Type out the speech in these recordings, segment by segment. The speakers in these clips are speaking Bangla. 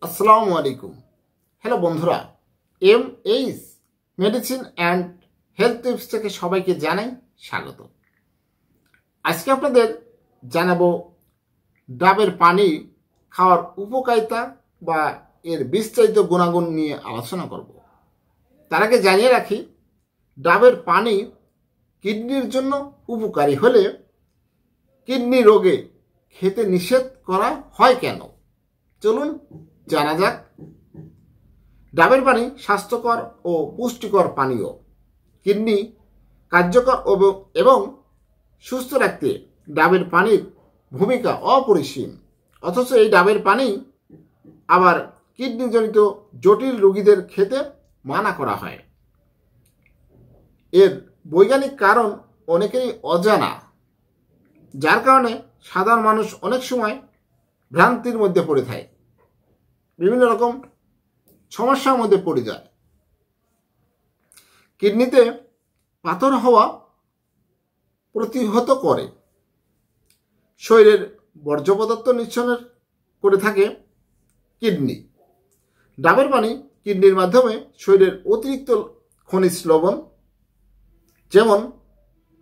আসসালামু আলাইকুম। হ্যালো বন্ধুরা, H medicine and health tips থেকে সবাইকে জানাই স্বাগত। আজকে আপনাদের জানাবো ডাবের পানি খাওয়ার উপকারিতা বা এর বিস্তারিত গুণাগুণ নিয়ে আলোচনা করব। তার আগে জানিয়ে রাখি, ডাবের পানি কিডনির জন্য উপকারী হলে কিডনি রোগে খেতে নিষেধ করা হয় কেন, চলুন জানা যাক। ডাবের পানি স্বাস্থ্যকর ও পুষ্টিকর পানীয়। কিডনি কার্যকর এবং সুস্থ রাখতে ডাবের পানির ভূমিকা অপরিসীম। অথচ এই ডাবের পানি আবার কিডনিজনিত জটিল রোগীদের খেতে মানা করা হয়। এর বৈজ্ঞানিক কারণ অনেকেরই অজানা, যার কারণে সাধারণ মানুষ অনেক সময় ভ্রান্তির মধ্যে পড়ে থাকে, বিভিন্ন রকম সমস্যার মধ্যে পড়ে যায়। কিডনিতে পাথর হওয়া প্রতিহত করে, শরীরের বর্জ্য পদার্থ নিঃসরণ করে থাকে কিডনি। ডাবের পানি কিডনির মাধ্যমে শরীরের অতিরিক্ত খনিজ লবণ যেমন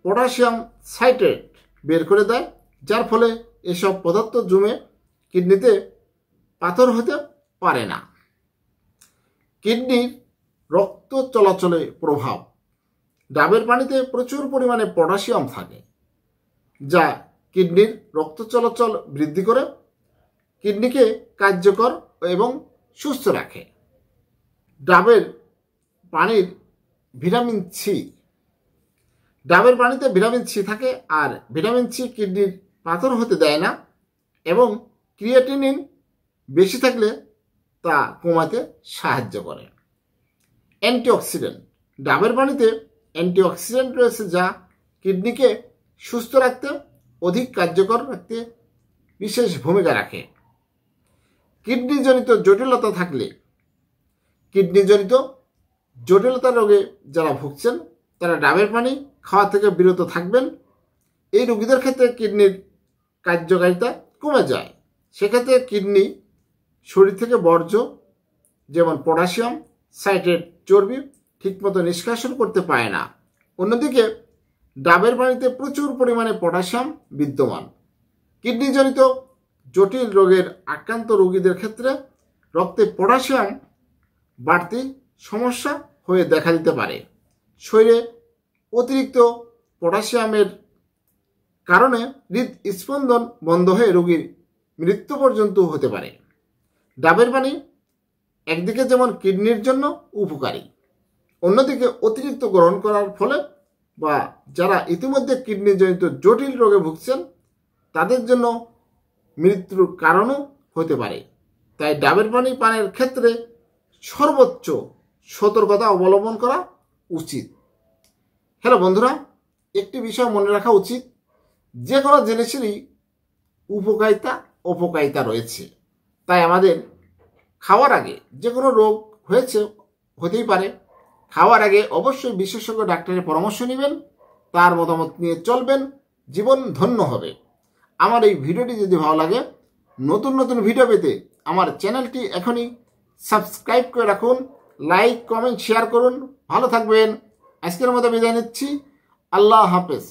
পটাশিয়াম সাইট্রেট বের করে দেয়, যার ফলে এসব পদার্থ জমে কিডনিতে পাথর হতে পারে না। কিডনির রক্ত চলাচলে প্রভাব। ডাবের পানিতে প্রচুর পরিমাণে পটাশিয়াম থাকে, যা কিডনির রক্ত চলাচল বৃদ্ধি করে কিডনিকে কার্যকর এবং সুস্থ রাখে। ডাবের পানির ভিটামিন সি। ডাবের পানিতে ভিটামিন সি থাকে, আর ভিটামিন সি কিডনির পাথর হতে দেয় না এবং ক্রিয়েটিনিন বেশি থাকলে তা কমাতে সাহায্য করে। অ্যান্টিঅক্সিডেন্ট। ডাবের পানিতে অ্যান্টিঅক্সিডেন্ট রয়েছে, যা কিডনিকে সুস্থ রাখতে অধিক কার্যকর রাখতে বিশেষ ভূমিকা রাখে। কিডনিজনিত জটিলতা থাকলে, কিডনিজনিত জটিলতা রোগে যারা ভুগছেন তারা ডাবের পানি খাওয়া থেকে বিরত থাকবেন। এই রোগীদের ক্ষেত্রে কিডনির কার্যকারিতা কমে যায়। সেক্ষেত্রে কিডনি শরীর থেকে বর্জ্য যেমন পটাশিয়াম সাইট্রেট, চর্বি ঠিকমতো নিষ্কাশন করতে পারে না। অন্যদিকে ডাবের পানিতে প্রচুর পরিমাণে পটাশিয়াম বিদ্যমান। কিডনিজনিত জটিল রোগের আক্রান্ত রোগীদের ক্ষেত্রে রক্তে পটাশিয়াম বাড়তি সমস্যা হয়ে দেখা দিতে পারে। শরীরে অতিরিক্ত পটাশিয়ামের কারণে হৃদস্পন্দন বন্ধ হয়ে রোগীর মৃত্যু পর্যন্ত হতে পারে। ডাবের পানি একদিকে যেমন কিডনির জন্য উপকারী, অন্যদিকে অতিরিক্ত গ্রহণ করার ফলে বা যারা ইতিমধ্যে কিডনিজনিত জটিল রোগে ভুগছেন তাদের জন্য মৃত্যুর কারণও হতে পারে। তাই ডাবের পানি পানের ক্ষেত্রে সর্বোচ্চ সতর্কতা অবলম্বন করা উচিত। হ্যালো বন্ধুরা, একটি বিষয় মনে রাখা উচিত, যে কোনো জিনিসেরই উপকারিতা অপকারিতা রয়েছে। তাই আমাদের খাওয়ার আগে, যে কোনো রোগ হতেই পারে, খাওয়ার আগে অবশ্যই বিশেষজ্ঞ ডাক্তারের পরামর্শ নেবেন, তার মতামত নিয়ে চলবেন, জীবন ধন্য হবে। আমার এই ভিডিওটি যদি ভালো লাগে, নতুন নতুন ভিডিও পেতে আমার চ্যানেলটি এখনই সাবস্ক্রাইব করে রাখুন, লাইক কমেন্ট শেয়ার করুন। ভালো থাকবেন। আজকের মতো বিদায় নিচ্ছি। আল্লাহ হাফেজ।